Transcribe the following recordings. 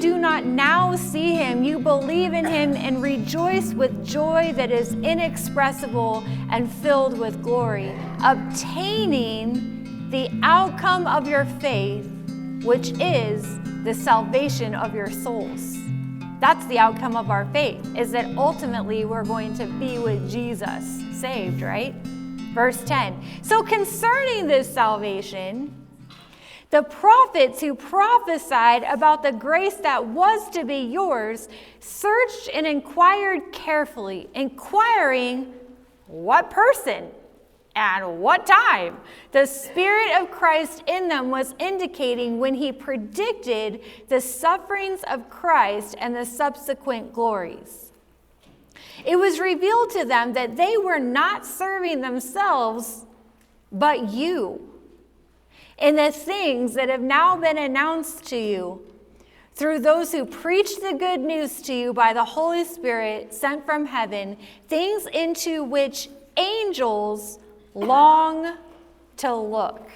do not now see him, you believe in him and rejoice with joy that is inexpressible and filled with glory, obtaining the outcome of your faith, which is the salvation of your souls. That's the outcome of our faith, is that ultimately we're going to be with Jesus, saved, right? Verse 10. So concerning this salvation, the prophets who prophesied about the grace that was to be yours searched and inquired carefully, inquiring what person and what time the Spirit of Christ in them was indicating when he predicted the sufferings of Christ and the subsequent glories. It was revealed to them that they were not serving themselves, but you, in the things that have now been announced to you through those who preach the good news to you by the Holy Spirit sent from heaven, things into which angels long to look.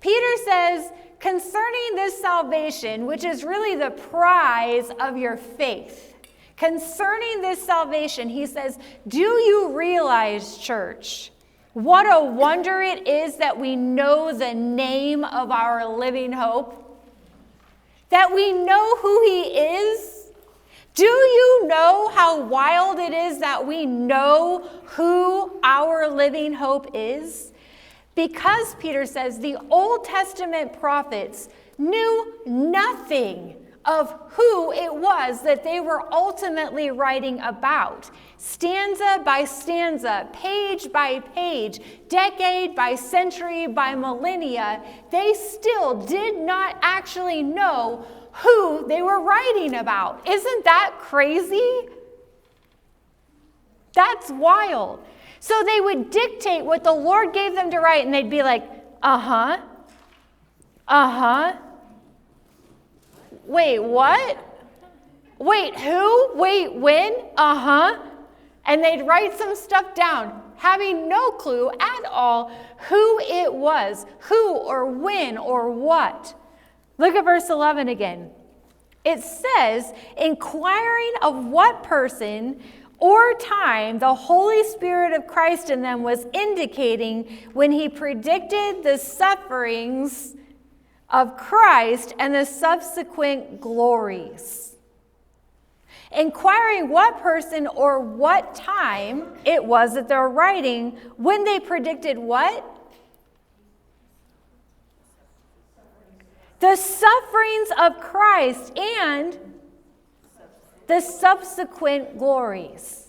Peter says, concerning this salvation, which is really the prize of your faith, concerning this salvation, he says, do you realize, church, what a wonder it is that we know the name of our living hope? That we know who he is? Do you know how wild it is that we know who our living hope is? Because, Peter says, the Old Testament prophets knew nothing of who it was that they were ultimately writing about. Stanza by stanza, page by page, decade by century by millennia, they still did not actually know who they were writing about. Isn't that crazy? That's wild. So they would dictate what the Lord gave them to write, and they'd be like, uh-huh. Wait, what? Wait, who? Wait, when? Uh-huh. And they'd write some stuff down, having no clue at all who it was, who or when or what. Look at verse 11 again. It says, inquiring of what person or time the Holy Spirit of Christ in them was indicating when he predicted the sufferings of Christ and the subsequent glories. Inquiring what person or what time it was that they're writing when they predicted what? The sufferings of Christ and the subsequent glories.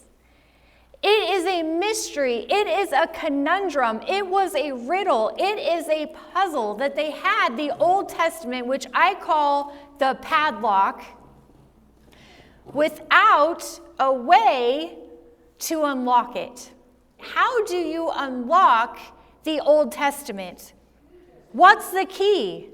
It is a mystery. It is a conundrum. It was a riddle. It is a puzzle that they had, the Old Testament, which I call the padlock, without a way to unlock it. How do you unlock the Old Testament? What's the key?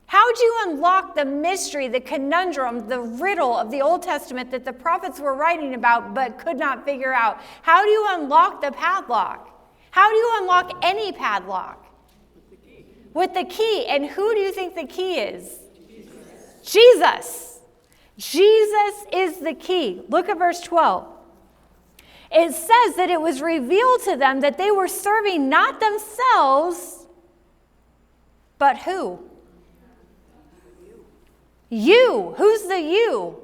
How do you unlock the mystery, the conundrum, the riddle of the Old Testament that the prophets were writing about but could not figure out? How do you unlock the padlock? How do you unlock any padlock? With the key. And who do you think the key is? Jesus. Jesus is the key. Look at verse 12. It says that it was revealed to them that they were serving not themselves, but who? You. Who's the you?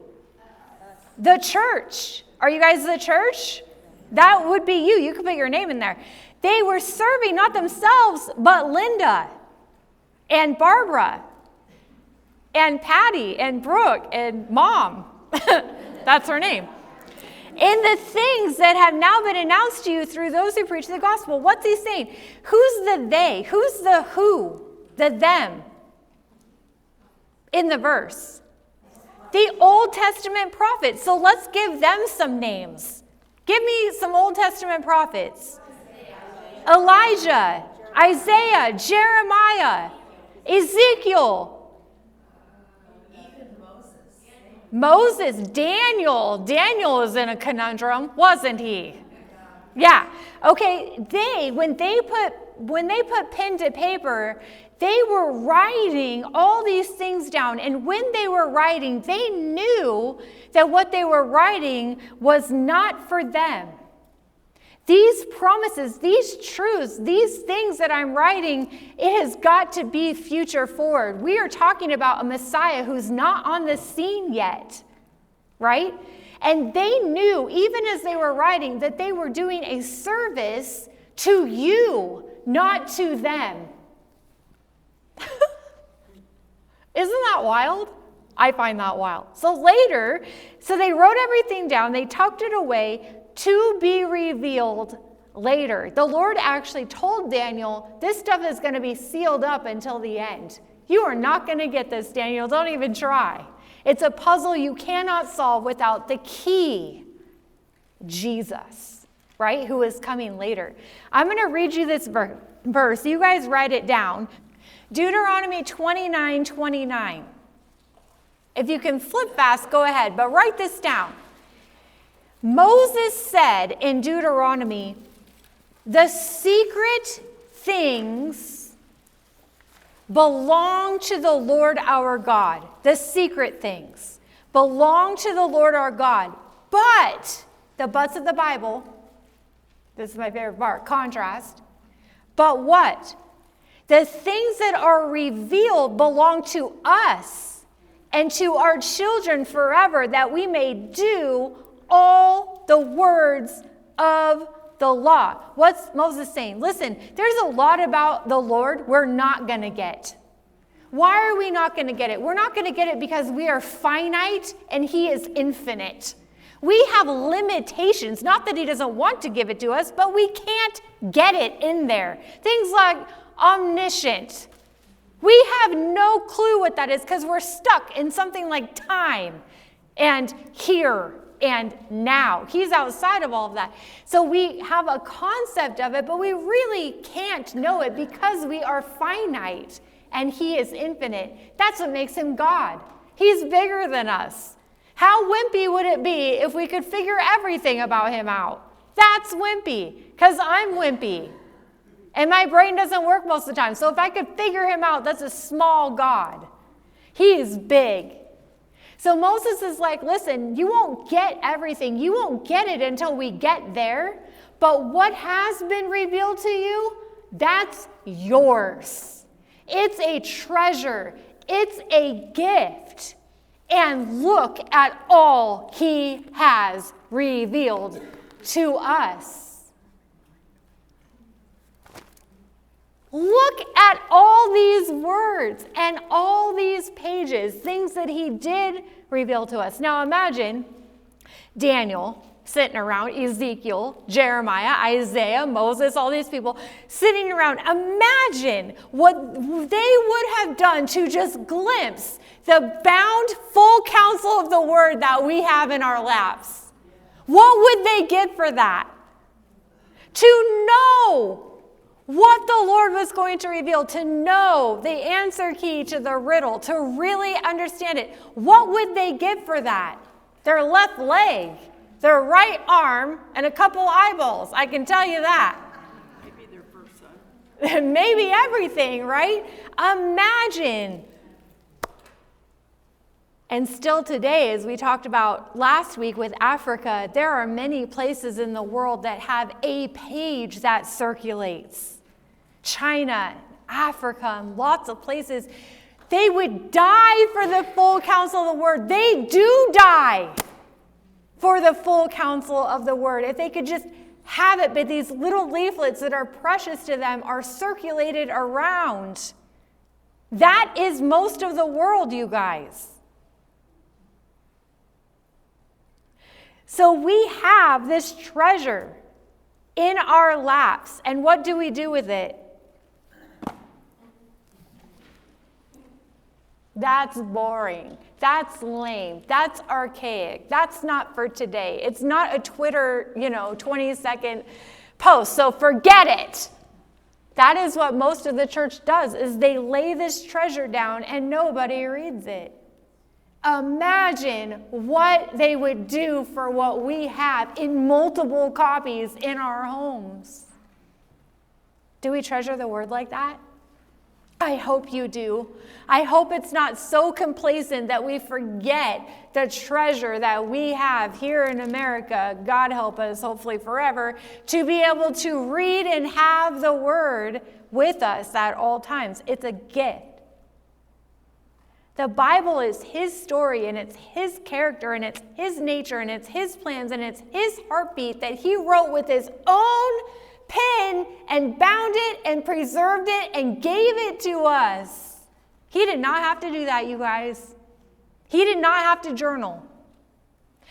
The church. Are you guys the church? That would be you. You could put your name in there. They were serving not themselves, but Linda and Barbara and Patty and Brooke and Mom. That's her name. In the things that have now been announced to you through those who preach the gospel. What's he saying? Who's the they? Who's the who? The them? In the verse. The Old Testament prophets. So let's give them some names. Give me some Old Testament prophets. Elijah, Isaiah, Jeremiah, Ezekiel, Moses, Daniel. Daniel is in a conundrum, wasn't he? Yeah. Okay, when they put pen to paper, They were writing all these things down. And when they were writing, they knew that what they were writing was not for them. These promises, these truths, these things that I'm writing, it has got to be future forward. We are talking about a Messiah who's not on the scene yet, right? And they knew, even as they were writing, that they were doing a service to you, not to them. Isn't that wild? I find that wild. So they wrote everything down, they tucked it away to be revealed later. The Lord actually told Daniel, this stuff is going to be sealed up until the end. You are not going to get this, Daniel. Don't even try. It's a puzzle you cannot solve without the key, Jesus, right? Who is coming later. I'm going to read you this verse. You guys write it down. Deuteronomy 29:29. If you can flip fast, go ahead, but write this down. Moses said in Deuteronomy, the secret things belong to the Lord our God. The secret things belong to the Lord our God. But, the buts of the Bible, this is my favorite part, contrast. But what? The things that are revealed belong to us and to our children forever, that we may do all the words of the law. What's Moses saying? Listen, there's a lot about the Lord we're not going to get. Why are we not going to get it? We're not going to get it because we are finite and he is infinite. We have limitations. Not that he doesn't want to give it to us, but we can't get it in there. Things like omniscient. We have no clue what that is because we're stuck in something like time and here and now. He's outside of all of that. So we have a concept of it, but we really can't know it because we are finite and he is infinite. That's what makes him God. He's bigger than us. How wimpy would it be if we could figure everything about him out? That's wimpy, because I'm wimpy. And my brain doesn't work most of the time. So if I could figure him out, that's a small God. He is big. So Moses is like, listen, you won't get everything. You won't get it until we get there. But what has been revealed to you, that's yours. It's a treasure. It's a gift. And look at all he has revealed to us. Look at all these words and all these pages, things that he did reveal to us. Now imagine Daniel sitting around, Ezekiel, Jeremiah, Isaiah, Moses, all these people sitting around. Imagine what they would have done to just glimpse the bound full counsel of the word that we have in our laps. What would they get for that? To know what the Lord was going to reveal, to know the answer key to the riddle, to really understand it. What would they get for that? Their left leg, their right arm, and a couple eyeballs. I can tell you that. Maybe their first son. Maybe everything, right? Imagine. And still today, as we talked about last week with Africa, there are many places in the world that have a page that circulates. China, Africa, and lots of places. They would die for the full counsel of the word. They do die for the full counsel of the word. If they could just have it, but these little leaflets that are precious to them are circulated around. That is most of the world, you guys. So we have this treasure in our laps, and what do we do with it? That's boring. That's lame. That's archaic. That's not for today. It's not a Twitter, 20-second post, so forget it. That is what most of the church does, is they lay this treasure down and nobody reads it. Imagine what they would do for what we have in multiple copies in our homes. Do we treasure the word like that? I hope you do. I hope it's not so complacent that we forget the treasure that we have here in America, God help us, hopefully forever, to be able to read and have the word with us at all times. It's a gift. The Bible is his story, and it's his character, and it's his nature, and it's his plans, and it's his heartbeat that he wrote with his own pen and bound it and preserved it and gave it to us. He did not have to do that, you guys. He did not have to journal.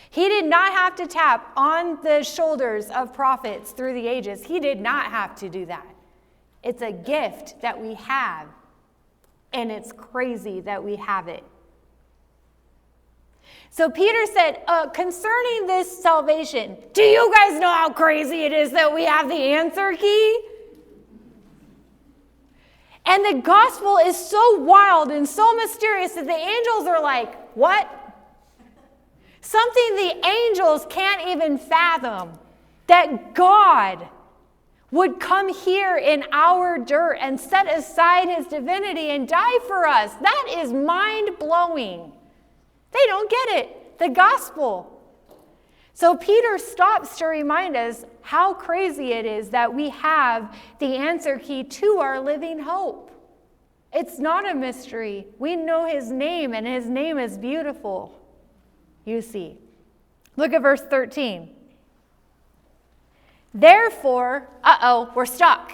He did not have to tap on the shoulders of prophets through the ages. He did not have to do that. It's a gift that we have, and it's crazy that we have it. So Peter said, concerning this salvation, do you guys know how crazy it is that we have the answer key? And the gospel is so wild and so mysterious that the angels are like, what? Something the angels can't even fathom, that God would come here in our dirt and set aside his divinity and die for us. That is mind-blowing. They don't get it, the gospel. So Peter stops to remind us how crazy it is that we have the answer key to our living hope. It's not a mystery. We know his name, and his name is beautiful. You see. Look at verse 13. Therefore, we're stuck.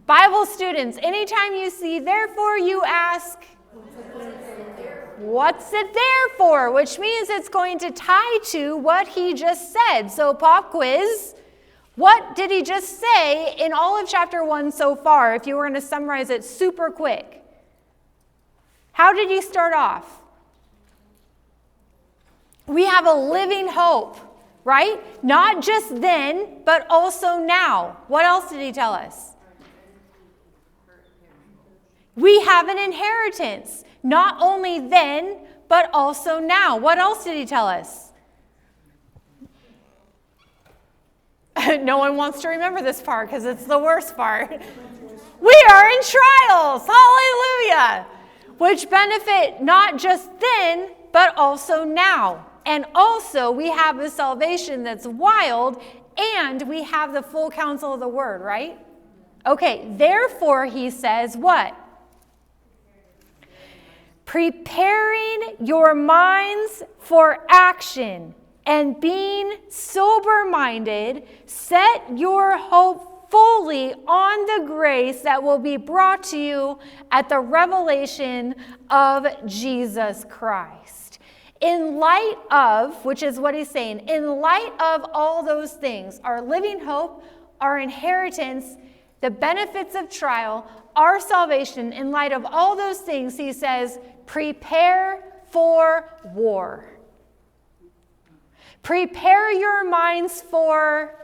Bible students, anytime you see therefore, you ask, what's it there for? Which means it's going to tie to what he just said. So pop quiz, what did he just say in all of chapter 1 so far, if you were going to summarize it super quick? How did he start off? We have a living hope, right? Not just then, but also now. What else did he tell us? We have an inheritance. Not only then, but also now. What else did he tell us? No one wants to remember this part because it's the worst part. We are in trials. Hallelujah. Which benefit not just then, but also now. And also we have a salvation that's wild, and we have the full counsel of the word, right? Okay, therefore he says what? Preparing your minds for action and being sober-minded, set your hope fully on the grace that will be brought to you at the revelation of Jesus Christ. In light of, which is what he's saying, in light of all those things, our living hope, our inheritance, the benefits of trial, our salvation, in light of all those things, he says, prepare for war. Prepare your minds for,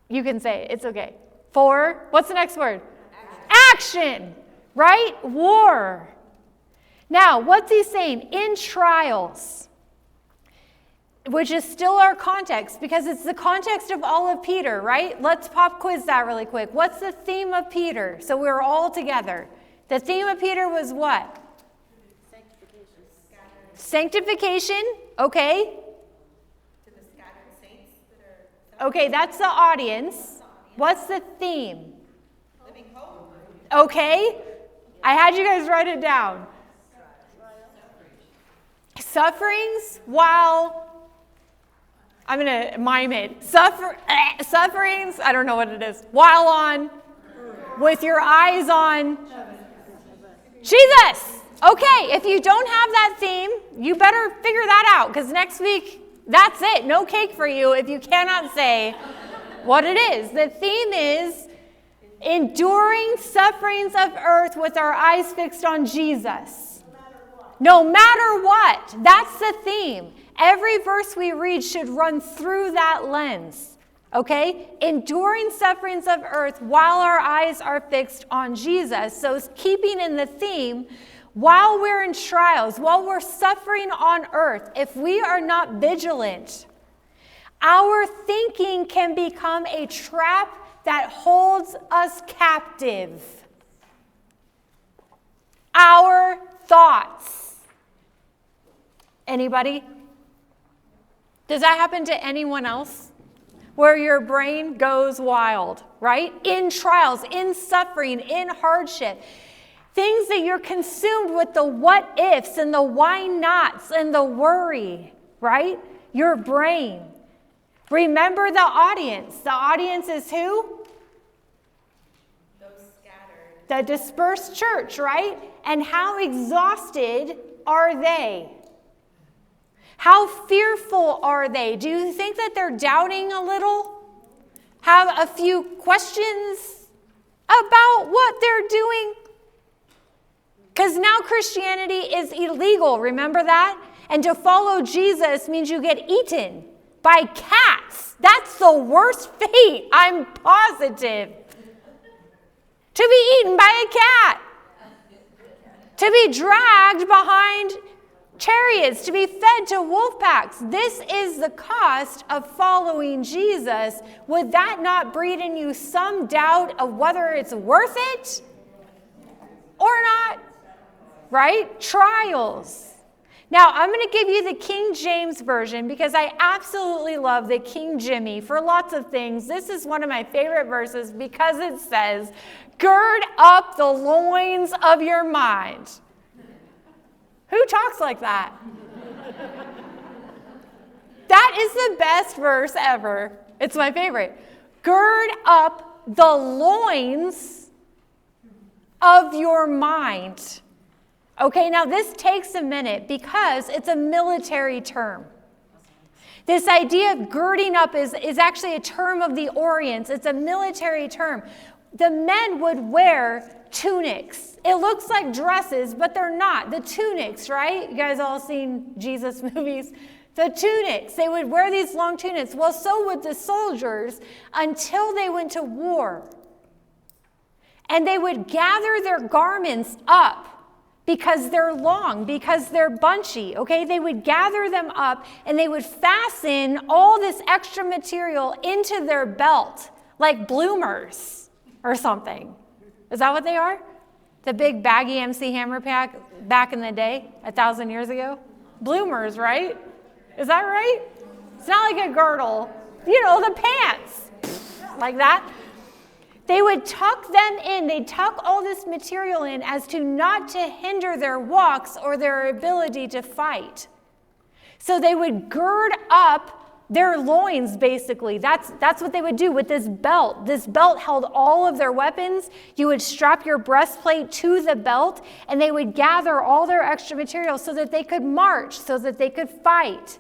you can say it, it's okay. For, what's the next word? Action, right? War. Now, what's he saying? In trials, which is still our context, because it's the context of all of Peter, right? Let's pop quiz that really quick. What's the theme of Peter? So we're all together. The theme of Peter was what? Sanctification, okay. To the scattered saints that are... Okay, that's the audience. What's the theme? Living hope. Okay, I had you guys write it down. Sufferings while, I'm going to mime it. Sufferings, I don't know what it is. While on, with your eyes on Jesus. Okay, if you don't have that theme, you better figure that out, because next week, that's it. No cake for you if you cannot say what it is. The theme is enduring sufferings of earth with our eyes fixed on Jesus. No matter what. That's the theme. Every verse we read should run through that lens. Okay? Enduring sufferings of earth while our eyes are fixed on Jesus. So keeping in the theme, while we're in trials, while we're suffering on earth, if we are not vigilant, our thinking can become a trap that holds us captive. Our thoughts. Anybody? Does that happen to anyone else? Where your brain goes wild, right? In trials, in suffering, in hardship. Things that you're consumed with the what ifs and the why nots and the worry, right? Your brain. Remember the audience. The audience is who? Those scattered. The dispersed church, right? And how exhausted are they? How fearful are they? Do you think that they're doubting a little? Have a few questions about what they're doing? Because now Christianity is illegal, remember that? And to follow Jesus means you get eaten by cats. That's the worst fate, I'm positive. To be eaten by a cat. To be dragged behind chariots, to be fed to wolf packs. This is the cost of following Jesus. Would that not breed in you some doubt of whether it's worth it or not? Right? Trials. Now, I'm going to give you the King James Version because I absolutely love the King Jimmy for lots of things. This is one of my favorite verses because it says, gird up the loins of your mind. Who talks like that? That is the best verse ever. It's my favorite. Gird up the loins of your mind. Okay, now this takes a minute because it's a military term. This idea of girding up is actually a term of the Orient. It's a military term. The men would wear tunics. It looks like dresses, but they're not. The tunics, right? You guys all seen Jesus movies? The tunics. They would wear these long tunics. Well, so would the soldiers until they went to war. And they would gather their garments up because they're long, because they're bunchy, okay? They would gather them up and they would fasten all this extra material into their belt, like bloomers or something. Is that what they are? The big baggy MC Hammer pack back in the day, 1,000 years ago? Bloomers, right? Is that right? It's not like a girdle. You know, the pants, like that. They would tuck them in. They'd tuck all this material in as to not to hinder their walks or their ability to fight. So they would gird up their loins, basically. That's what they would do with this belt. This belt held all of their weapons. You would strap your breastplate to the belt, and they would gather all their extra material so that they could march, so that they could fight.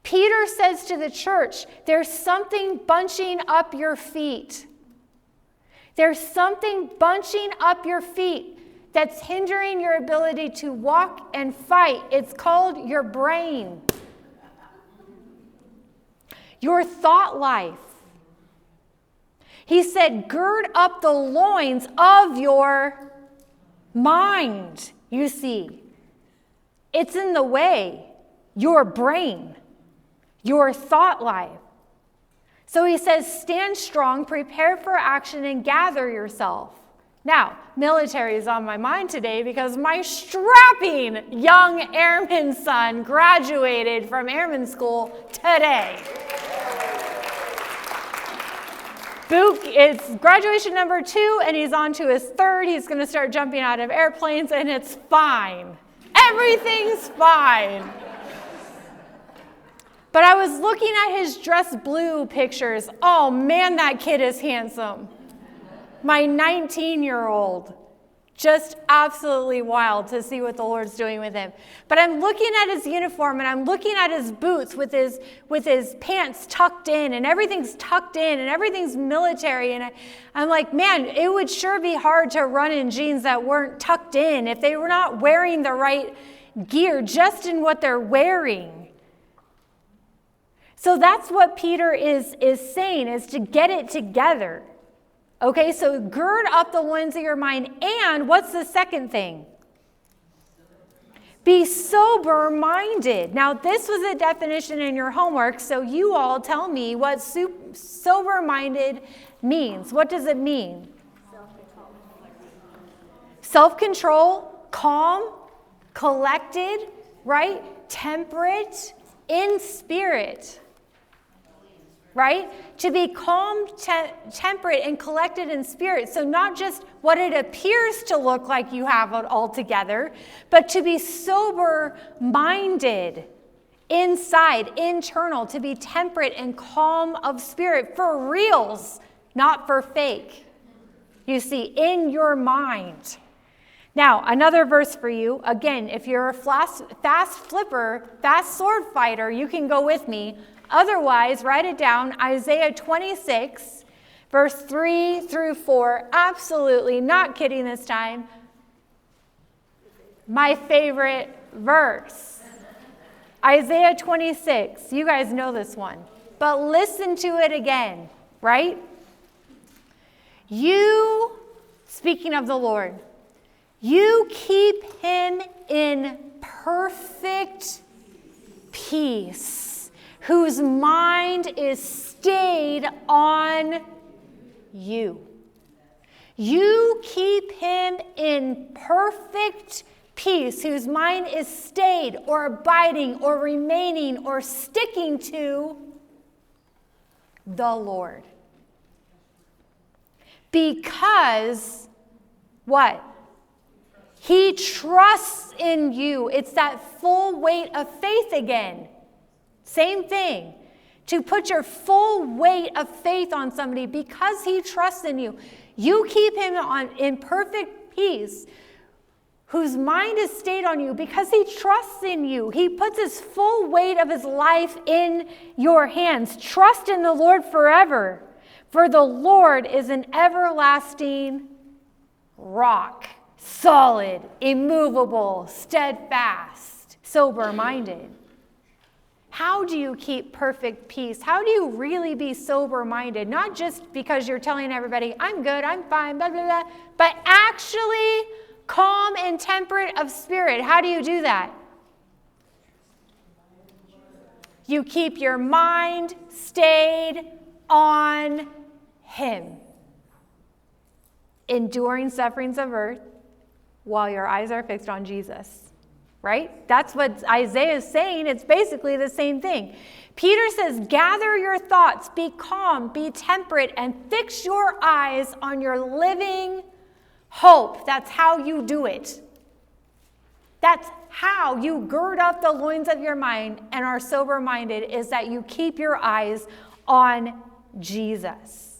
Peter says to the church, there's something bunching up your feet. There's something bunching up your feet that's hindering your ability to walk and fight. It's called your brain. Your thought life. He said, gird up the loins of your mind, you see. It's in the way. Your brain. Your thought life. So he says, stand strong, prepare for action, and gather yourself. Now, military is on my mind today because my strapping young airman son graduated from airman school today. It's graduation number 2, and he's on to his 3rd. He's going to start jumping out of airplanes, and it's fine. Everything's fine. But I was looking at his dress blue pictures. Oh, man, that kid is handsome. My 19-year-old. Just absolutely wild to see what the Lord's doing with him. But I'm looking at his uniform, and I'm looking at his boots with his pants tucked in, and everything's tucked in, and everything's military. And I'm like, man, it would sure be hard to run in jeans that weren't tucked in if they were not wearing the right gear just in what they're wearing. So that's what Peter is saying, is to get it together. Okay, so gird up the loins of your mind. And what's the second thing? Be sober-minded. Now, this was a definition in your homework, so you all tell me what sober-minded means. What does it mean? Self-control, calm, collected, right? Temperate, in spirit, right? To be calm, temperate, and collected in spirit. So not just what it appears to look like you have it all together, but to be sober-minded, inside, internal, to be temperate and calm of spirit for reals, not for fake. You see, in your mind. Now, another verse for you. Again, if you're a fast flipper, fast sword fighter, you can go with me. Otherwise, write it down. Isaiah 26, verse 3 through 4. Absolutely not kidding this time. My favorite verse. Isaiah 26. You guys know this one. But listen to it again, right? You, speaking of the Lord, you keep him in perfect peace, whose mind is stayed on you. You keep him in perfect peace, whose mind is stayed or abiding or remaining or sticking to the Lord. Because what? He trusts in you. It's that full weight of faith again. Same thing. To put your full weight of faith on somebody because he trusts in you. You keep him in perfect peace, whose mind is stayed on you because he trusts in you. He puts his full weight of his life in your hands. Trust in the Lord forever, for the Lord is an everlasting rock. Solid, immovable, steadfast, sober-minded. How do you keep perfect peace? How do you really be sober-minded? Not just because you're telling everybody, I'm good, I'm fine, blah, blah, blah, but actually calm and temperate of spirit. How do you do that? You keep your mind stayed on him. Enduring sufferings of earth, while your eyes are fixed on Jesus, right? That's what Isaiah is saying. It's basically the same thing. Peter says, gather your thoughts, be calm, be temperate, and fix your eyes on your living hope. That's how you do it. That's how you gird up the loins of your mind and are sober-minded, is that you keep your eyes on Jesus.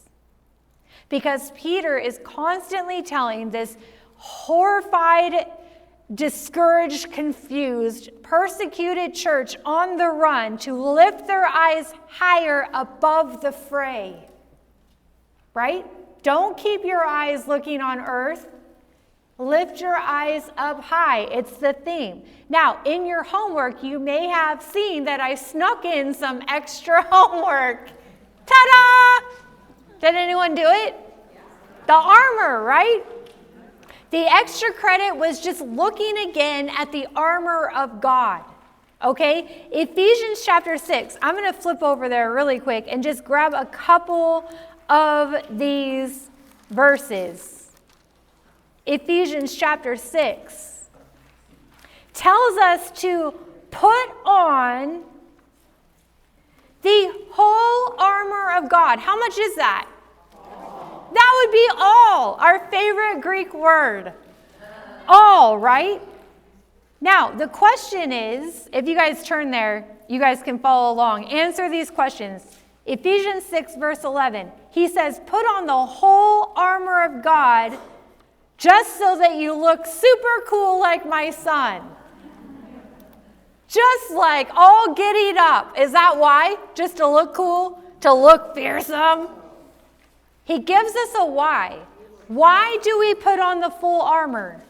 Because Peter is constantly telling this horrified, discouraged, confused, persecuted church on the run to lift their eyes higher above the fray. Right? Don't keep your eyes looking on earth. Lift your eyes up high. It's the theme. Now, in your homework, you may have seen that I snuck in some extra homework. Ta-da! Did anyone do it? The armor, right? The extra credit was just looking again at the armor of God. Okay? Ephesians chapter 6. I'm going to flip over there really quick and just grab a couple of these verses. Ephesians chapter 6 tells us to put on the whole armor of God. How much is that? That would be all, our favorite Greek word. All, right? Now, the question is, if you guys turn there, you guys can follow along. Answer these questions. Ephesians 6, verse 11. He says, put on the whole armor of God just so that you look super cool like my son. Just like all giddied up. Is that why? Just to look cool? To look fearsome? He gives us a why. Why do we put on the full armor?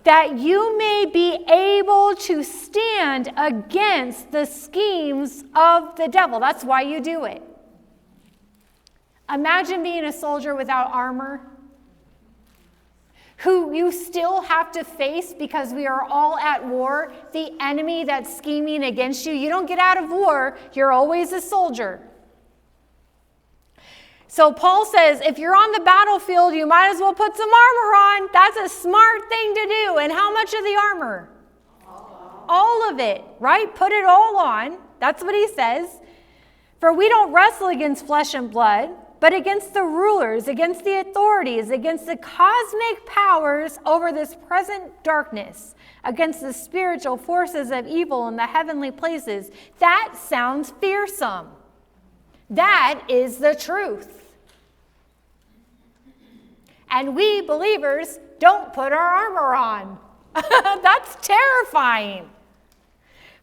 That you may be able to stand against the schemes of the devil. That's why you do it. Imagine being a soldier without armor, who you still have to face because we are all at war, the enemy that's scheming against you. You don't get out of war, you're always a soldier. So Paul says, if you're on the battlefield, you might as well put some armor on. That's a smart thing to do. And how much of the armor? All of it, right? Put it all on. That's what he says. For we don't wrestle against flesh and blood, but against the rulers, against the authorities, against the cosmic powers over this present darkness, against the spiritual forces of evil in the heavenly places. That sounds fearsome. That is the truth. And we believers don't put our armor on. That's terrifying.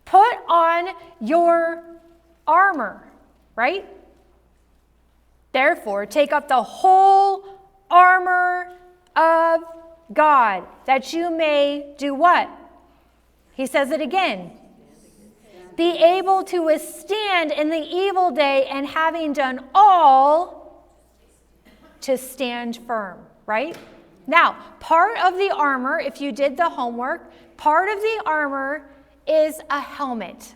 Put on your armor, right? Therefore, take up the whole armor of God, that you may do what? He says it again. Be able to withstand in the evil day, and having done all, to stand firm, right? Now, part of the armor, if you did the homework, part of the armor is a helmet.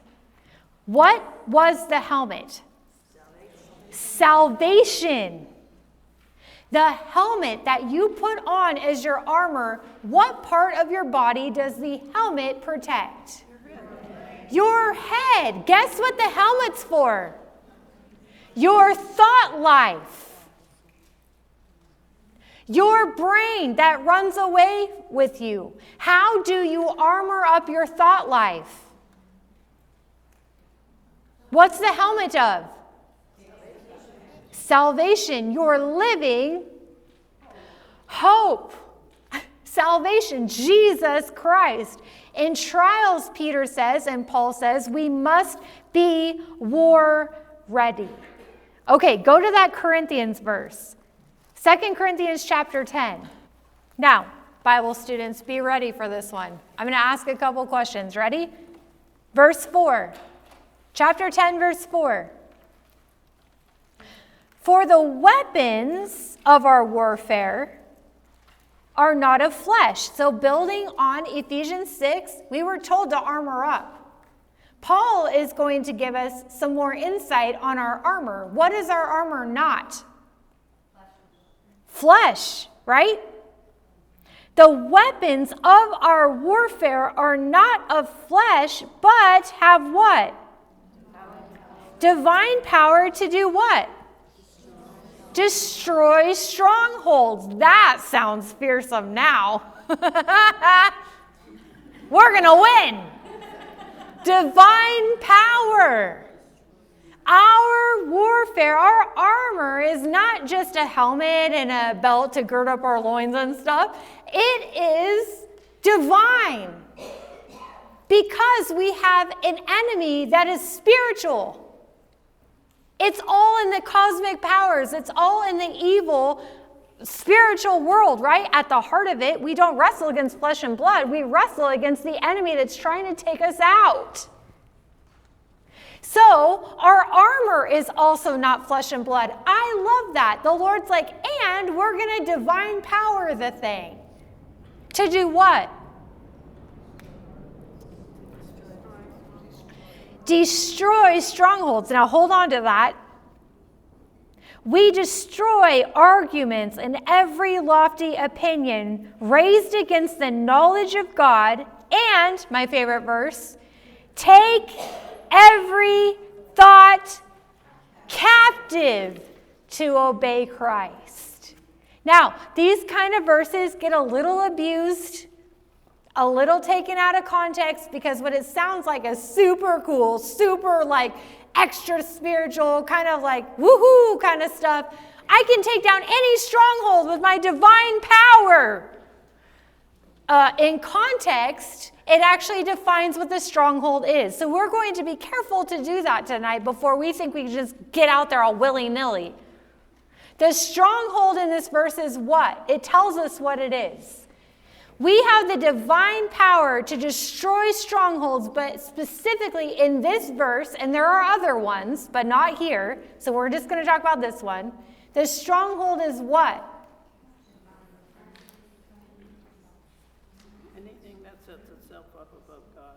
What was the helmet? Salvation. The helmet that you put on as your armor, what part of your body does the helmet protect? Your head. Guess what the helmet's for? Your thought life. Your brain that runs away with you. How do you armor up your thought life? What's the helmet of? Salvation. Your living hope. Salvation. Jesus Christ. In trials, Peter says, and Paul says, we must be war ready. Okay, go to that Corinthians verse. 2 Corinthians chapter 10. Now, Bible students, be ready for this one. I'm going to ask a couple questions. Ready? Verse 4. Chapter 10, verse 4. For the weapons of our warfare are not of flesh. So building on Ephesians 6, we were told to armor up. Paul is going to give us some more insight on our armor. What is our armor not? Flesh, right? The weapons of our warfare are not of flesh, but have what? Divine power to do what? Destroy strongholds. That sounds fearsome now. We're going to win. Divine power. Our warfare, our armor is not just a helmet and a belt to gird up our loins and stuff. It is divine. Because we have an enemy that is spiritual. It's all in the cosmic powers. It's all in the evil spiritual world, right? At the heart of it, we don't wrestle against flesh and blood. We wrestle against the enemy that's trying to take us out. So our armor is also not flesh and blood. I love that. The Lord's like, and we're going to divine power the thing. To do what? Destroy strongholds. Now hold on to that. We destroy arguments and every lofty opinion raised against the knowledge of God. And, my favorite verse, take every thought captive to obey Christ. Now, these kind of verses get a little abused, a little taken out of context, because what it sounds like is super cool, super like extra spiritual, kind of like woohoo kind of stuff. I can take down any stronghold with my divine power. In context, it actually defines what the stronghold is. So we're going to be careful to do that tonight before we think we can just get out there all willy-nilly. The stronghold in this verse is what? It tells us what it is. We have the divine power to destroy strongholds, but specifically in this verse, and there are other ones, but not here, so we're just going to talk about this one. The stronghold is what? Anything that sets itself up above God.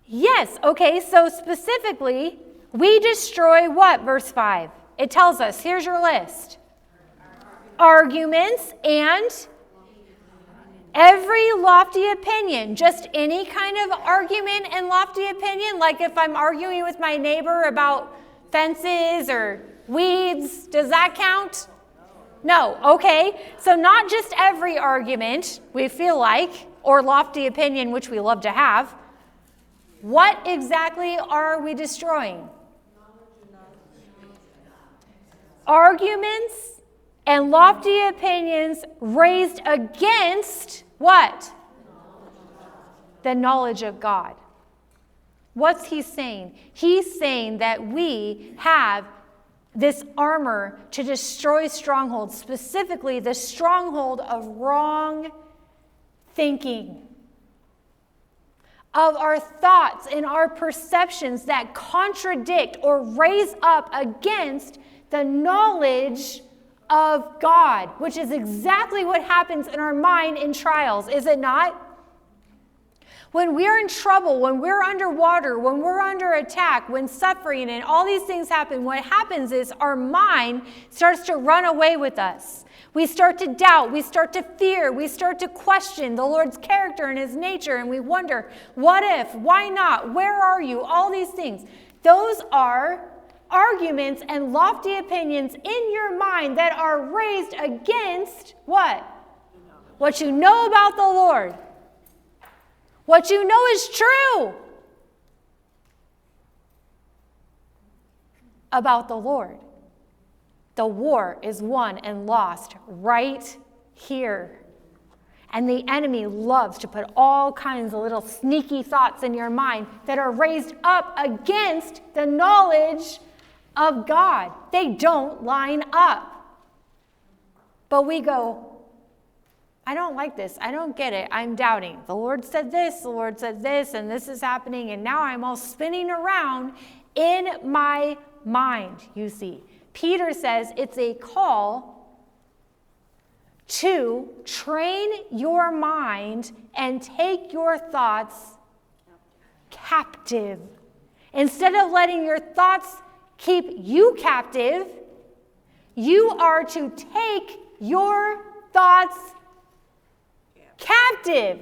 Yes, okay, so specifically, we destroy what, verse 5? It tells us, here's your list. Arguments and every lofty opinion. Just any kind of argument and lofty opinion. Like if I'm arguing with my neighbor about fences or weeds, does that count? No. Okay. So not just every argument we feel like, or lofty opinion, which we love to have. What exactly are we destroying? Arguments and lofty opinions raised against what? The knowledge of God. What's he saying? He's saying that we have this armor to destroy strongholds, specifically the stronghold of wrong thinking, of our thoughts and our perceptions that contradict or raise up against the knowledge of God, which is exactly what happens in our mind in trials, is it not? When we're in trouble, when we're underwater, when we're under attack, when suffering and all these things happen, what happens is our mind starts to run away with us. We start to doubt, we start to fear, we start to question the Lord's character and his nature, and we wonder, what if, why not, where are you, all these things. Those are arguments and lofty opinions in your mind that are raised against what? What you know about the Lord. What you know is true about the Lord. The war is won and lost right here. And the enemy loves to put all kinds of little sneaky thoughts in your mind that are raised up against the knowledge of God. They don't line up. But we go, I don't like this. I don't get it. I'm doubting. The Lord said this, and this is happening, and now I'm all spinning around in my mind, you see. Peter says it's a call to train your mind and take your thoughts captive. Instead of letting your thoughts keep you captive, you are to take your thoughts captive.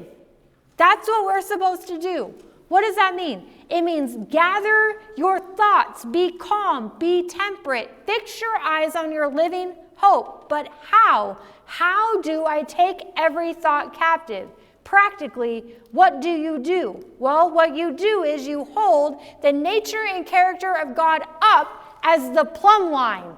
That's what we're supposed to do. What does that mean? It means gather your thoughts, be calm, be temperate, fix your eyes on your living hope. But how? How do I take every thought captive? Practically, what do? Well, what you do is you hold the nature and character of God up as the plumb line.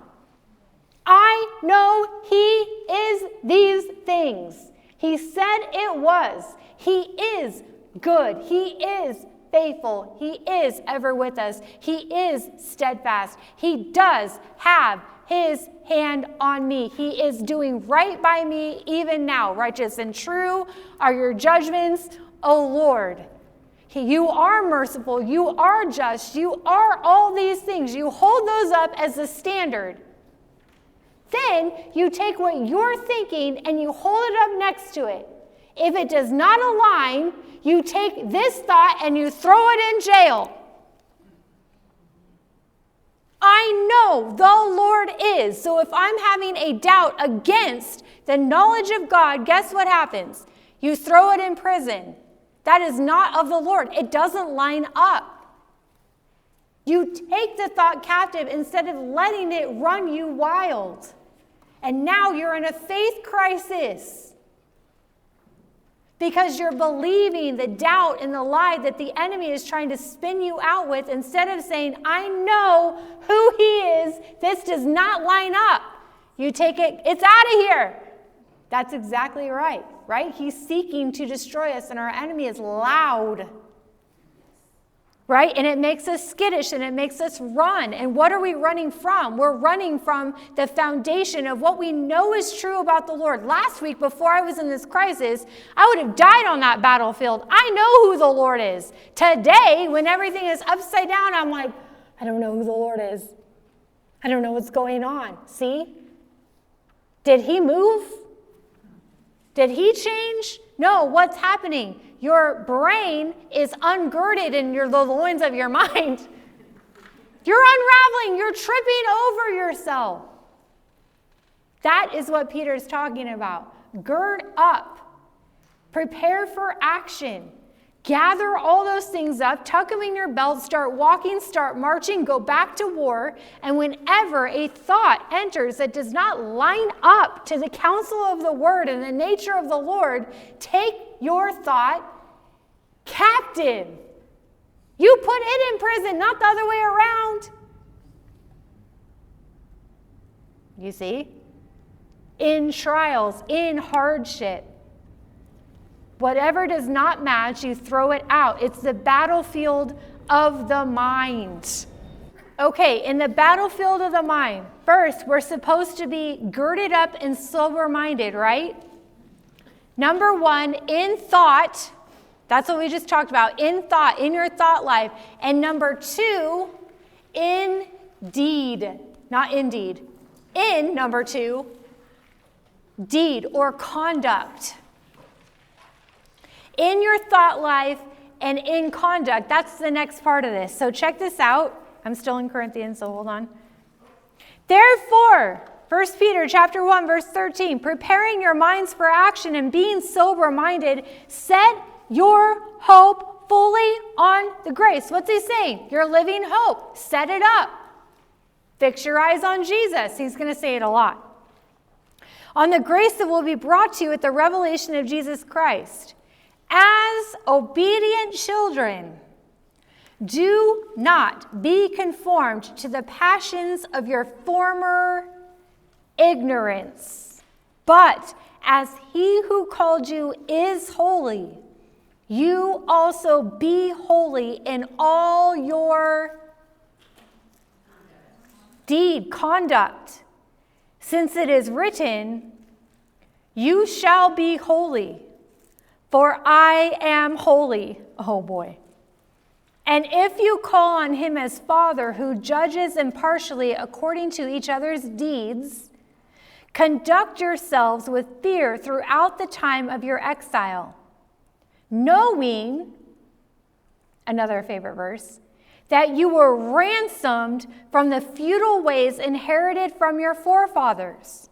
I know he is these things. He said it was. He is good. He is faithful. He is ever with us. He is steadfast. He does have his hand on me. He is doing right by me even now. Righteous and true are your judgments, O Lord. You are merciful. You are just. You are all these things. You hold those up as the standard. Then you take what you're thinking and you hold it up next to it. If it does not align, you take this thought and you throw it in jail. I know the Lord is. So if I'm having a doubt against the knowledge of God, guess what happens? You throw it in prison. That is not of the Lord. It doesn't line up. You take the thought captive instead of letting it run you wild. And now you're in a faith crisis because you're believing the doubt and the lie that the enemy is trying to spin you out with instead of saying, I know who he is. This does not line up. You take it, it's out of here. That's exactly right? He's seeking to destroy us, and our enemy is loud. Right? And it makes us skittish and it makes us run. And what are we running from? We're running from the foundation of what we know is true about the Lord. Last week, before I was in this crisis, I would have died on that battlefield. I know who the Lord is. Today, when everything is upside down, I'm like, I don't know who the Lord is. I don't know what's going on. See? Did he move? Did he change? No, what's happening? Your brain is ungirded in the loins of your mind. You're unraveling. You're tripping over yourself. That is what Peter's talking about. Gird up. Prepare for action. Gather all those things up, tuck them in your belt, start walking, start marching, go back to war. And whenever a thought enters that does not line up to the counsel of the word and the nature of the Lord, take your thought captive. You put it in prison, not the other way around. You see? In trials, in hardship. Whatever does not match, you throw it out. It's the battlefield of the mind. Okay, in the battlefield of the mind, first, we're supposed to be girded up and sober-minded, right? Number one, in thought. That's what we just talked about. In thought, in your thought life. And number two, in deed. Not indeed. In, number two, deed or conduct. In your thought life and in conduct. That's the next part of this. So check this out. I'm still in Corinthians, so hold on. Therefore, 1 Peter chapter 1, verse 13, preparing your minds for action and being sober-minded, set your hope fully on the grace. What's he saying? Your living hope. Set it up. Fix your eyes on Jesus. He's going to say it a lot. On the grace that will be brought to you at the revelation of Jesus Christ. As obedient children, do not be conformed to the passions of your former ignorance, but as he who called you is holy, you also be holy in all your conduct, since it is written, you shall be holy, for I am holy. Oh boy. And if you call on him as Father, who judges impartially according to each other's deeds, conduct yourselves with fear throughout the time of your exile, knowing, another favorite verse, that you were ransomed from the futile ways inherited from your forefathers,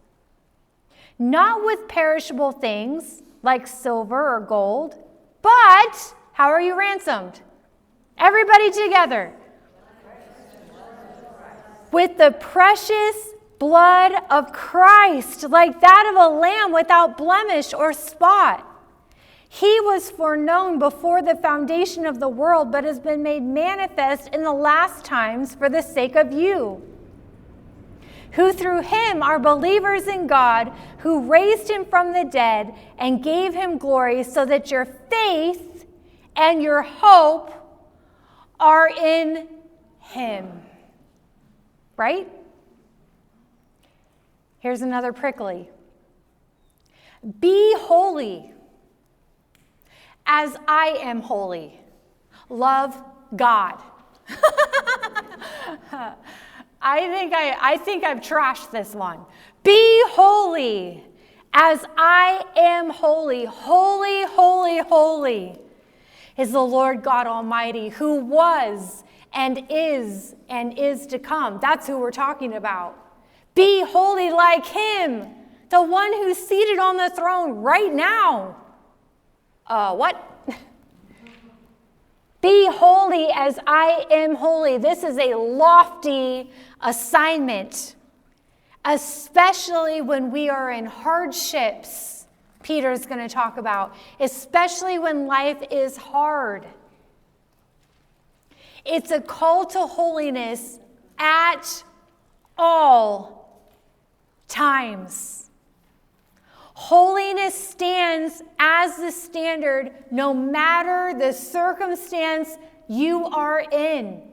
not with perishable things, like silver or gold, but how are you ransomed? Everybody together. With the precious blood of Christ, like that of a lamb without blemish or spot. He was foreknown before the foundation of the world, but has been made manifest in the last times for the sake of you, who through him are believers in God, who raised him from the dead and gave him glory, so that your faith and your hope are in him. Right? Here's another prickly. Be holy as I am holy. Love God. I think I've trashed this one. Be holy as I am holy. Holy, holy, holy is the Lord God Almighty, who was and is to come. That's who we're talking about. Be holy like him, the one who's seated on the throne right now. What? Be holy as I am holy. This is a lofty assignment, especially when we are in hardships, Peter's going to talk about, especially when life is hard. It's a call to holiness at all times. Holiness stands as the standard no matter the circumstance you are in.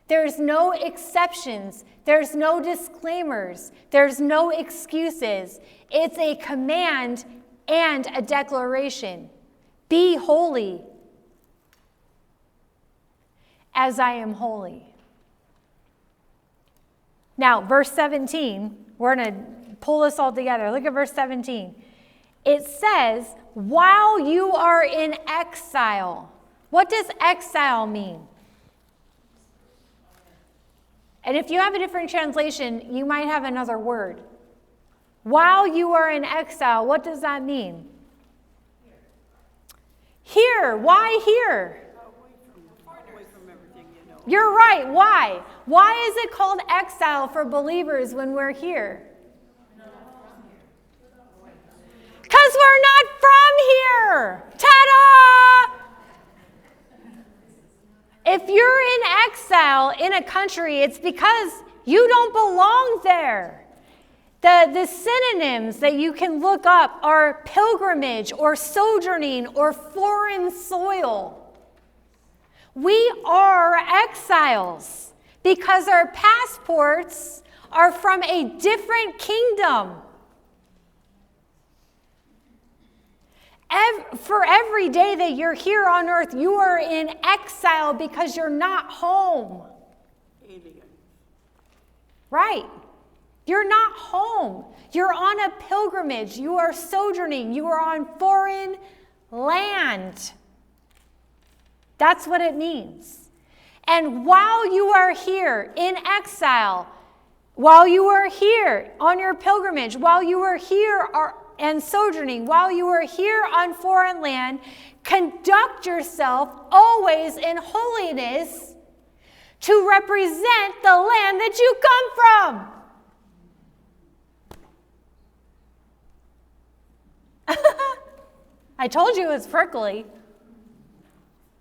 There's no exceptions. There's no disclaimers. There's no excuses. It's a command and a declaration. Be holy as I am holy. Now, verse 17, we're going to pull this all together. Look at verse 17. It says, while you are in exile. What does exile mean? And if you have a different translation, you might have another word. While you are in exile, what does that mean? Here. Why here? Away from everything you know. You're right. Why? Why is it called exile for believers when we're here? Because we're not from here. Ta-da! If you're in exile in a country, it's because you don't belong there. The synonyms that you can look up are pilgrimage or sojourning or foreign soil. We are exiles because our passports are from a different kingdom. For every day that you're here on earth, you are in exile because you're not home. Alien. Right. You're not home. You're on a pilgrimage. You are sojourning. You are on foreign land. That's what it means. And while you are here in exile, while you are here on your pilgrimage, while you are here and sojourning, while you are here on foreign land, conduct yourself always in holiness to represent the land that you come from. I told you it was prickly.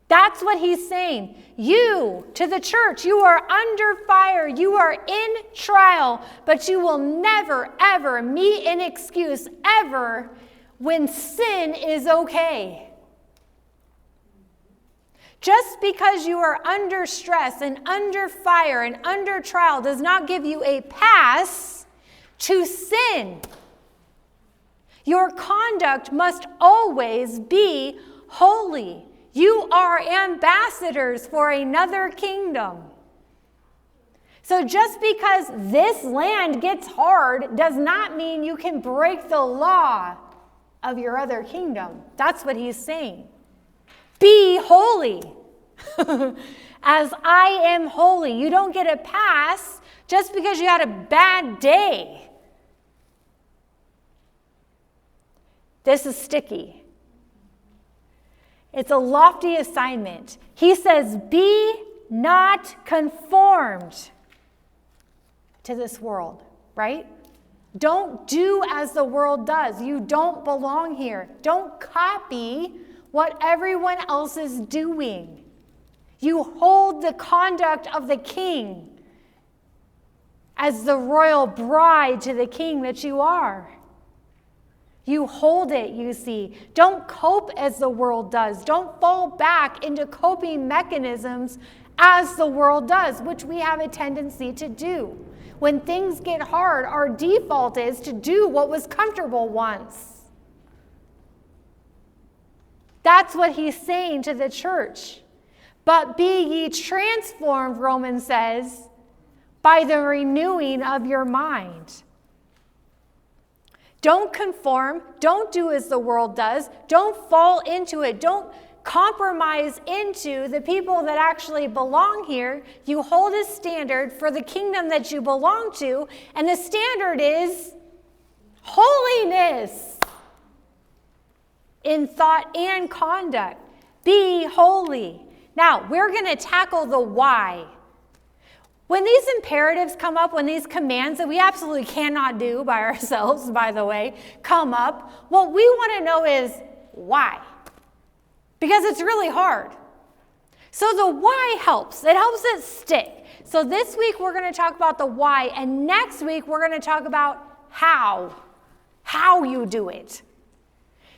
That's what he's saying. You, to the church, you are under fire. You are in trial, but you will never, ever meet an excuse ever when sin is okay. Just because you are under stress and under fire and under trial does not give you a pass to sin. Your conduct must always be holy. You are ambassadors for another kingdom. So just because this land gets hard does not mean you can break the law of your other kingdom. That's what he's saying. Be holy as I am holy. You don't get a pass just because you had a bad day. This is sticky. It's a lofty assignment. He says, be not conformed to this world, right? Don't do as the world does. You don't belong here. Don't copy what everyone else is doing. You hold the conduct of the king as the royal bride to the king that you are. You hold it, you see. Don't cope as the world does. Don't fall back into coping mechanisms as the world does, which we have a tendency to do. When things get hard, our default is to do what was comfortable once. That's what he's saying to the church. But be ye transformed, Romans says, by the renewing of your mind. Don't conform. Don't do as the world does. Don't fall into it. Don't compromise into the people that actually belong here. You hold a standard for the kingdom that you belong to, and the standard is holiness in thought and conduct. Be holy. Now, we're going to tackle the why. When these imperatives come up, when these commands that we absolutely cannot do by ourselves, by the way, come up, what we want to know is why. Because it's really hard. So the why helps. It helps it stick. So this week we're going to talk about the why, and next week we're going to talk about how you do it.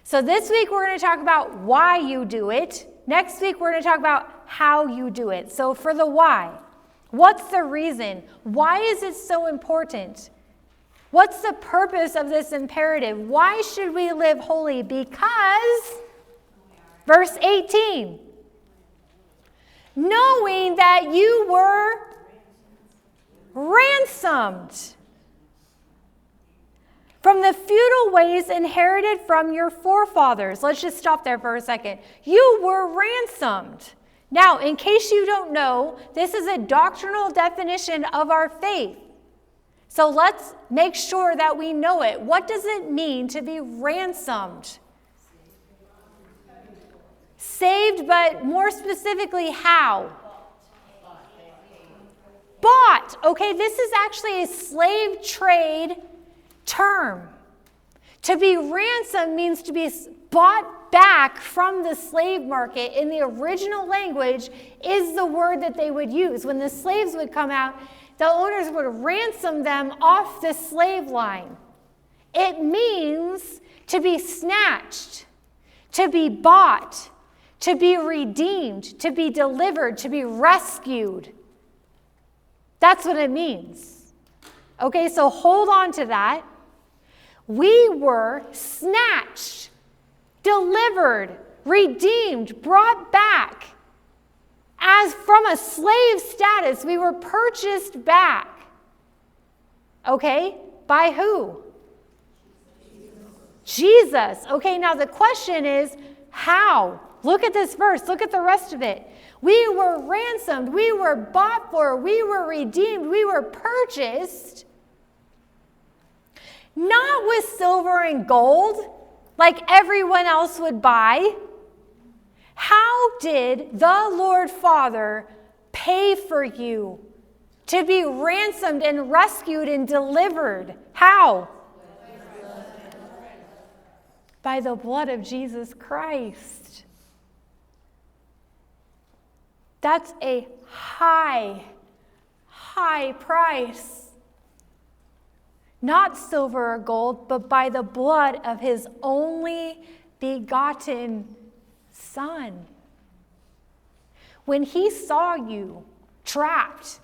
So this week we're going to talk about why you do it. Next week we're going to talk about how you do it. So for the why, what's the reason? Why is it so important? What's the purpose of this imperative? Why should we live holy? Because, verse 18, knowing that you were ransomed from the futile ways inherited from your forefathers. Let's just stop there for a second. You were ransomed. Now, in case you don't know, this is a doctrinal definition of our faith. So let's make sure that we know it. What does it mean to be ransomed? Saved, but more specifically, how? Bought. Okay, this is actually a slave trade term. To be ransomed means to be bought back from the slave market. In the original language is the word that they would use. When the slaves would come out, the owners would ransom them off the slave line. It means to be snatched, to be bought, to be redeemed, to be delivered, to be rescued. That's what it means. Okay, so hold on to that. We were snatched, delivered, redeemed, brought back. As from a slave status, we were purchased back. Okay, by who? Jesus. Okay, now the question is, how? Look at this verse. Look at the rest of it. We were ransomed. We were bought for. We were redeemed. We were purchased. Not with silver and gold, like everyone else would buy. How did the Lord Father pay for you to be ransomed and rescued and delivered? How? By the blood of Jesus Christ. That's a high, high price. Not silver or gold, but by the blood of his only begotten Son. When he saw you trapped,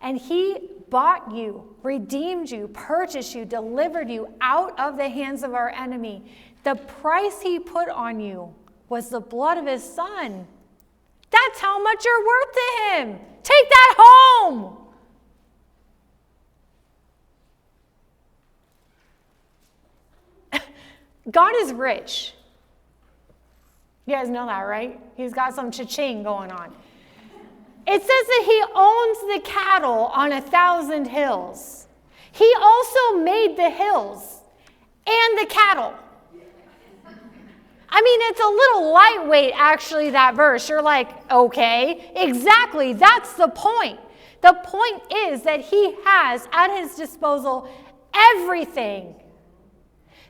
and he bought you, redeemed you, purchased you, delivered you out of the hands of our enemy, the price he put on you was the blood of his Son. That's how much you're worth to him. Take that home. God is rich. You guys know that, right? He's got some cha-ching going on. It says that he owns the cattle on 1,000 hills. He also made the hills and the cattle. I mean, it's a little lightweight, actually, that verse. You're like, okay, exactly. That's the point. The point is that he has at his disposal everything.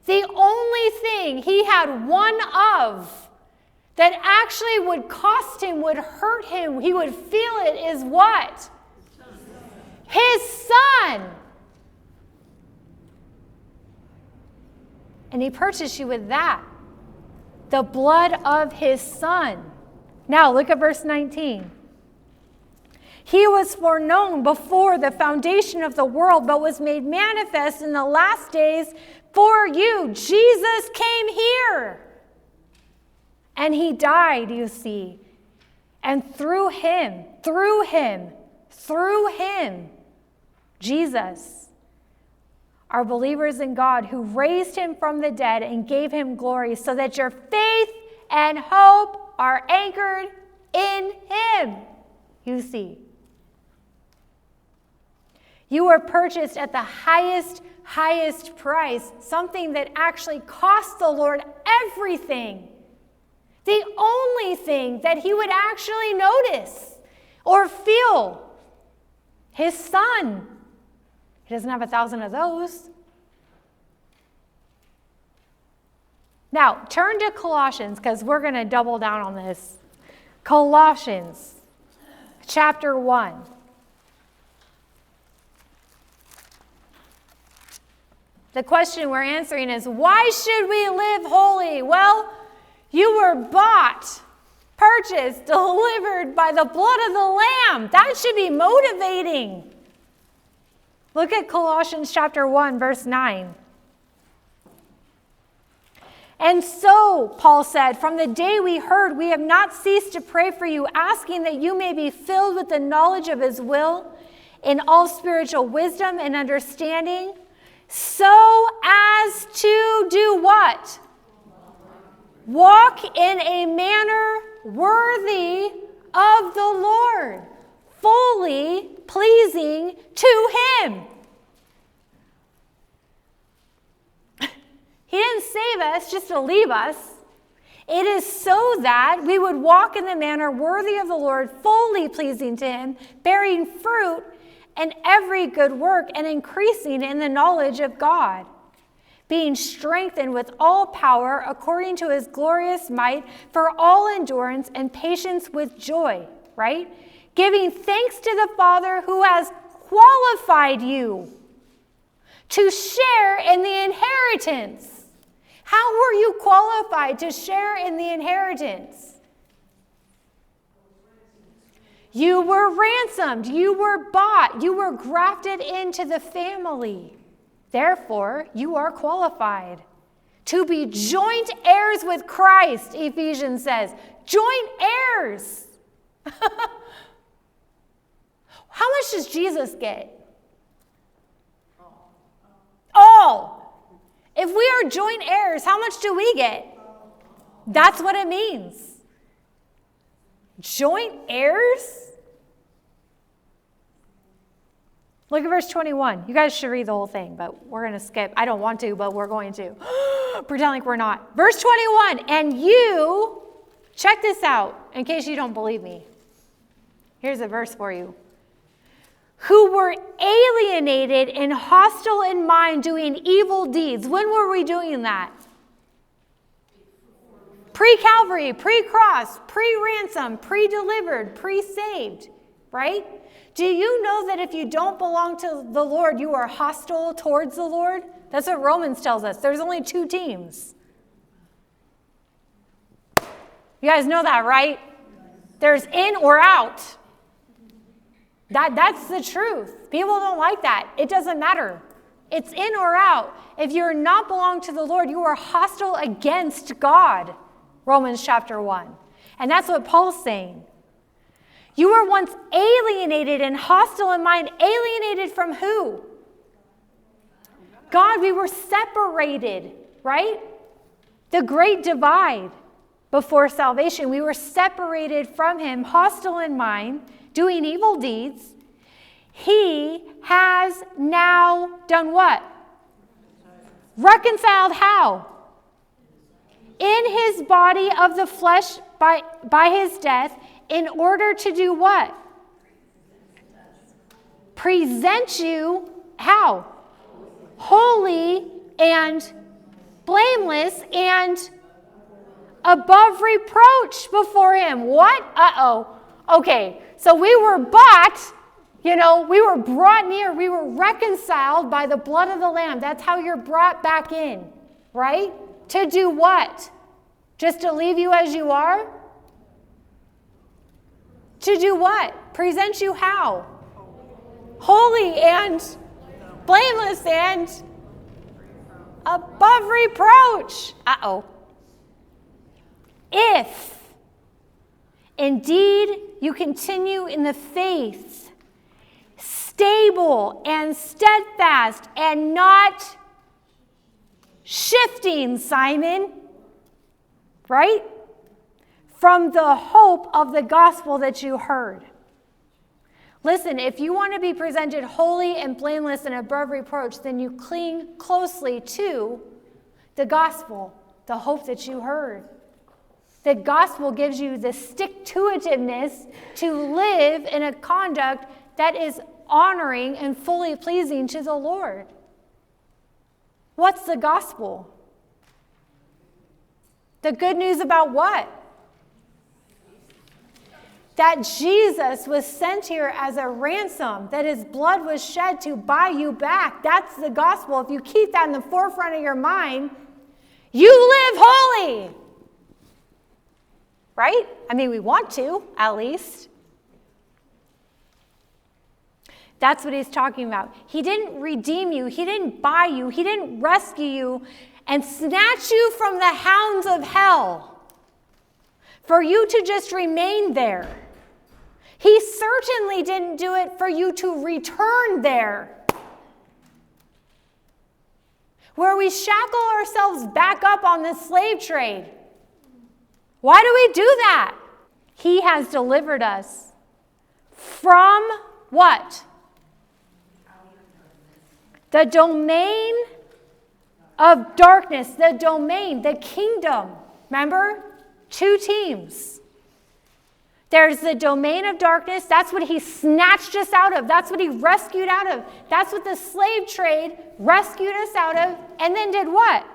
The only thing he had one of that actually would cost him, would hurt him, he would feel it, is what? His Son. And he purchased you with that. The blood of his Son. Now look at verse 19. He was foreknown before the foundation of the world, but was made manifest in the last days for you. Jesus came here. And he died, you see. And through him, Jesus, are believers in God who raised him from the dead and gave him glory, so that your faith and hope are anchored in him, you see. You were purchased at the highest price, something that actually cost the Lord everything. The only thing that he would actually notice or feel, his Son. He doesn't have 1,000 of those. Now, turn to Colossians, because we're going to double down on this. Colossians, chapter 1. The question we're answering is, why should we live holy? Well, you were bought, purchased, delivered by the blood of the Lamb. That should be motivating. Look at Colossians chapter 1, verse 9. And so, Paul said, from the day we heard, we have not ceased to pray for you, asking that you may be filled with the knowledge of his will in all spiritual wisdom and understanding, so as to do what? Walk in a manner worthy of the Lord, fully pleasing to him. He didn't save us just to leave us. It is so that we would walk in the manner worthy of the Lord, fully pleasing to him, bearing fruit in every good work and increasing in the knowledge of God, being strengthened with all power according to his glorious might for all endurance and patience with joy, right? Giving thanks to the Father who has qualified you to share in the inheritance. How were you qualified to share in the inheritance? You were ransomed. You were bought. You were grafted into the family. Therefore, you are qualified to be joint heirs with Christ, Ephesians says. Joint heirs. How much does Jesus get? All. If we are joint heirs, how much do we get? That's what it means. Joint heirs? Look at verse 21. You guys should read the whole thing, but we're going to skip. I don't want to, but we're going to. Pretend like we're not. Verse 21, and you, check this out in case you don't believe me. Here's a verse for you. Who were alienated and hostile in mind, doing evil deeds. When were we doing that? Pre-Calvary, pre-cross, pre-ransom, pre-delivered, pre-saved, right? Do you know that if you don't belong to the Lord, you are hostile towards the Lord? That's what Romans tells us. There's only two teams. You guys know that, right? There's in or out. That's the truth. People don't like that. It doesn't matter. It's in or out. If you're not belong to the Lord, you are hostile against God. Romans chapter 1. And that's what Paul's saying. You were once alienated and hostile in mind. Alienated from who? God. We were separated, right? The great divide before salvation. We were separated from him, hostile in mind, doing evil deeds. He has now done what? Reconciled how? In his body of the flesh by his death, in order to do what? Present you how? Holy and blameless and above reproach before him. What? Okay, so we were bought, we were brought near, we were reconciled by the blood of the Lamb. That's how you're brought back in, right? To do what? Just to leave you as you are? To do what? Present you how? Holy and blameless and above reproach. If indeed you continue in the faith, stable and steadfast and not shifting, Simon, right? From the hope of the gospel that you heard. Listen, if you want to be presented holy and blameless and above reproach, then you cling closely to the gospel, the hope that you heard. The gospel gives you the stick-to-itiveness to live in a conduct that is honoring and fully pleasing to the Lord. What's the gospel? The good news about what? That Jesus was sent here as a ransom, that his blood was shed to buy you back. That's the gospel. If you keep that in the forefront of your mind, you live holy. Right? We want to, at least. That's what he's talking about. He didn't redeem you. He didn't buy you. He didn't rescue you and snatch you from the hounds of hell for you to just remain there. He certainly didn't do it for you to return there, where we shackle ourselves back up on the slave trade. Why do we do that? He has delivered us from what? The domain of darkness, the domain, the kingdom. Remember? 2 teams. There's the domain of darkness. That's what he snatched us out of. That's what he rescued out of. That's what the slave trade rescued us out of. And then did what?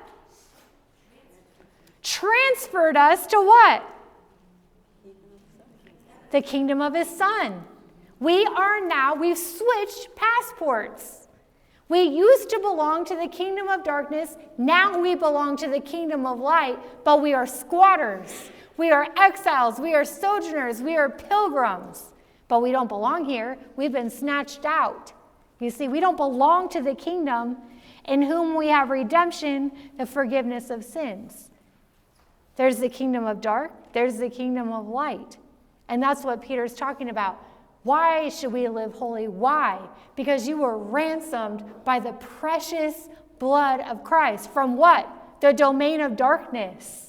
Transferred us to what? The kingdom of his son. We've switched passports. We used to belong to the kingdom of darkness. Now we belong to the kingdom of light, but we are squatters. We are exiles. We are sojourners. We are pilgrims. But we don't belong here. We've been snatched out. You see, we don't belong to the kingdom in whom we have redemption, the forgiveness of sins. There's the kingdom of dark. There's the kingdom of light. And that's what Peter's talking about. Why should we live holy? Why? Because you were ransomed by the precious blood of Christ. From what? The domain of darkness.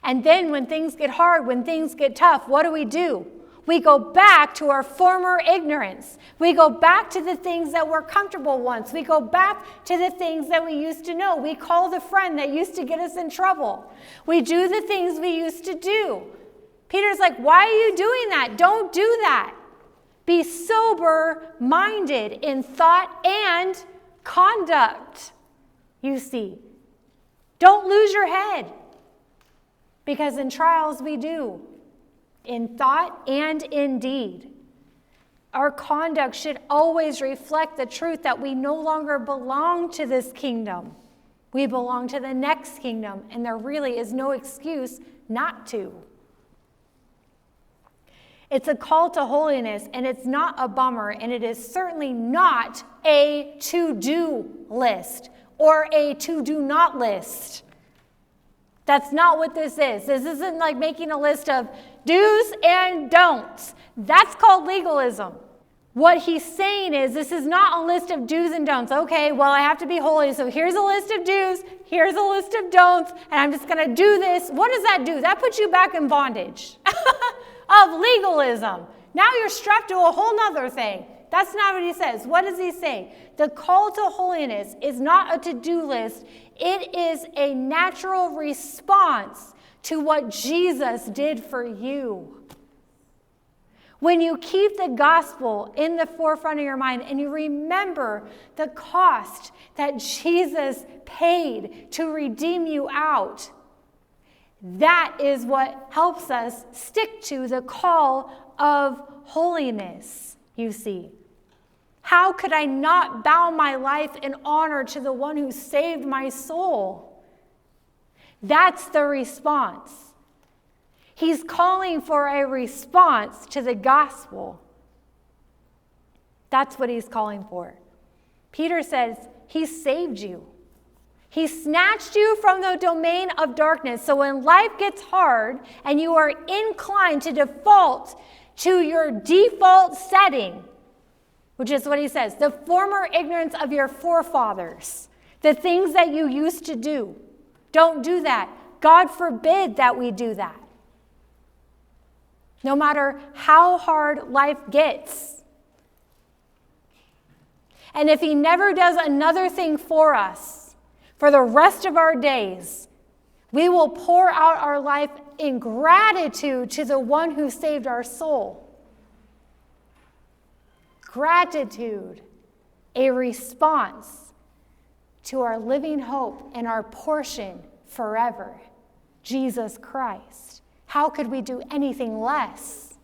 And then when things get hard, when things get tough, what do? We go back to our former ignorance. We go back to the things that were comfortable once. We go back to the things that we used to know. We call the friend that used to get us in trouble. We do the things we used to do. Peter's like, why are you doing that? Don't do that. Be sober-minded in thought and conduct, you see. Don't lose your head, because in trials we do, in thought and in deed. Our conduct should always reflect the truth that we no longer belong to this kingdom. We belong to the next kingdom, and there really is no excuse not to. It's a call to holiness, and it's not a bummer, and it is certainly not a to-do list or a to-do-not list. That's not what this is. This isn't like making a list of do's and don'ts. That's called legalism. What he's saying is this is not a list of do's and don'ts. Okay, well, I have to be holy, so here's a list of do's, here's a list of don'ts, and I'm just going to do this. What does that do? That puts you back in bondage of legalism. Now you're strapped to a whole nother thing. That's not what he says. What does he say? The call to holiness is not a to-do list. It is a natural response to what Jesus did for you. When you keep the gospel in the forefront of your mind and you remember the cost that Jesus paid to redeem you out, that is what helps us stick to the call of holiness, you see. How could I not bow my life in honor to the one who saved my soul? That's the response. He's calling for a response to the gospel. That's what he's calling for. Peter says, he saved you. He snatched you from the domain of darkness. So when life gets hard and you are inclined to default to your default setting, which is what he says, the former ignorance of your forefathers, the things that you used to do. Don't do that. God forbid that we do that. No matter how hard life gets. And if he never does another thing for us, for the rest of our days, we will pour out our life in gratitude to the one who saved our soul. Gratitude, a response to our living hope and our portion forever, Jesus Christ. How could we do anything less?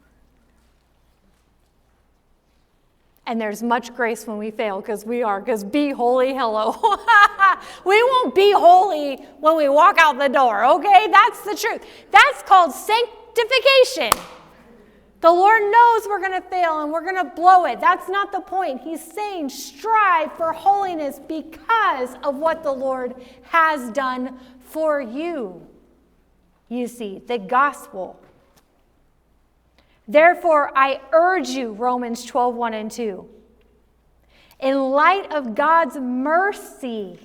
And there's much grace when we fail, because be holy, hello. We won't be holy when we walk out the door, okay? That's the truth. That's called sanctification. The Lord knows we're going to fail and we're going to blow it. That's not the point. He's saying strive for holiness because of what the Lord has done for you. You see, the gospel. Therefore, I urge you, Romans 12:1 and 2, in light of God's mercy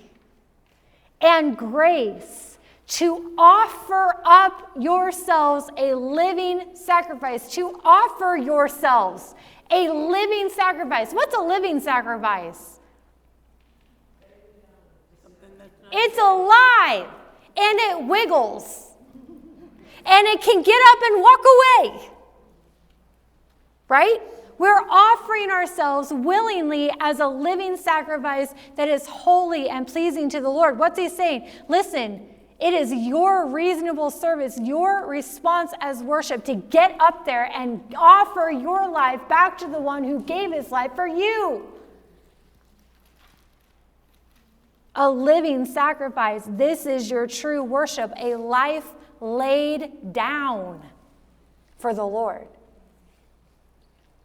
and grace, to offer up yourselves a living sacrifice. To offer yourselves a living sacrifice. What's a living sacrifice? It's alive, and it wiggles, and it can get up and walk away, right? We're offering ourselves willingly as a living sacrifice that is holy and pleasing to the Lord. What's he saying? Listen, it is your reasonable service, your response as worship to get up there and offer your life back to the one who gave his life for you. A living sacrifice. This is your true worship, a life laid down for the Lord.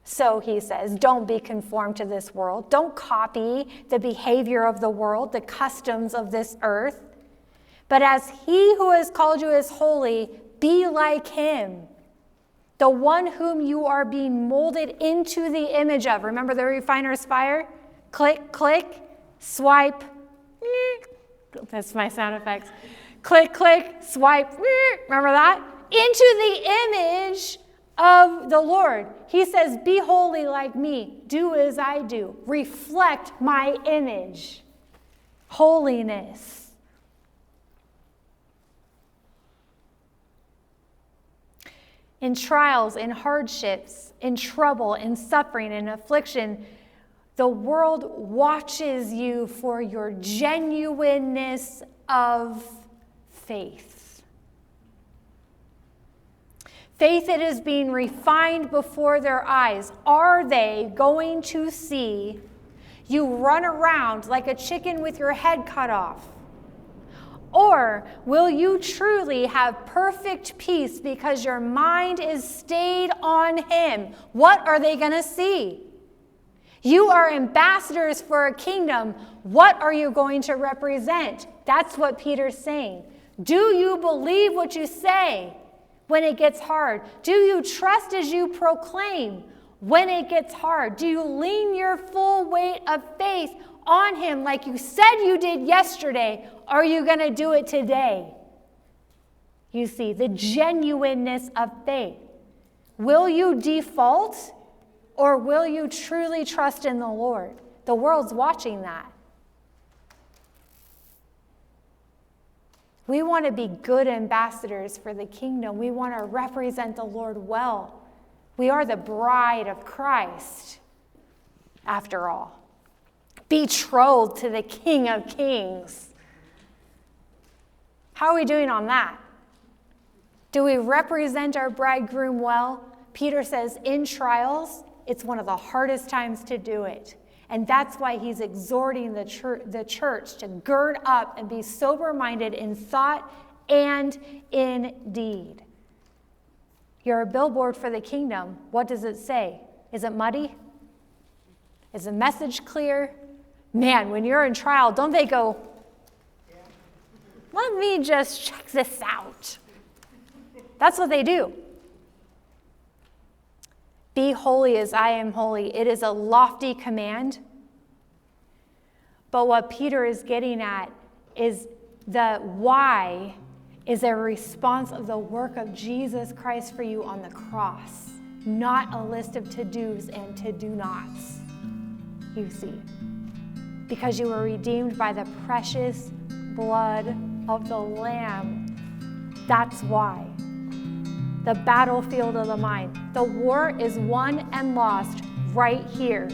So he says, don't be conformed to this world. Don't copy the behavior of the world, the customs of this earth. But as he who has called you is holy, be like him, the one whom you are being molded into the image of. Remember the refiner's fire? Click, click, swipe. That's my sound effects. Click, click, swipe. Remember that? Into the image of the Lord. He says, be holy like me. Do as I do. Reflect my image. Holiness. In trials, in hardships, in trouble, in suffering, in affliction, the world watches you for your genuineness of faith. Faith that is being refined before their eyes. Are they going to see you run around like a chicken with your head cut off? Or will you truly have perfect peace because your mind is stayed on him? What are they going to see? You are ambassadors for a kingdom. What are you going to represent? That's what Peter's saying. Do you believe what you say when it gets hard? Do you trust as you proclaim when it gets hard? Do you lean your full weight of faith on him like you said you did yesterday? Are you going to do it today? You see, the genuineness of faith. Will you default or will you truly trust in the Lord? The world's watching that. We want to be good ambassadors for the kingdom. We want to represent the Lord well. We are the bride of Christ, after all. Betrothed to the King of Kings. How are we doing on that? Do we represent our bridegroom well? Peter says in trials, it's one of the hardest times to do it. And that's why he's exhorting the church to gird up and be sober-minded in thought and in deed. You're a billboard for the kingdom. What does it say? Is it muddy? Is the message clear? Man, when you're in trial, don't they go, let me just check this out. That's what they do. Be holy as I am holy. It is a lofty command. But what Peter is getting at is the why is a response of the work of Jesus Christ for you on the cross, not a list of to-dos and to-do-nots, you see. Because you were redeemed by the precious blood of the Lamb. That's why. The battlefield of the mind. The war is won and lost right here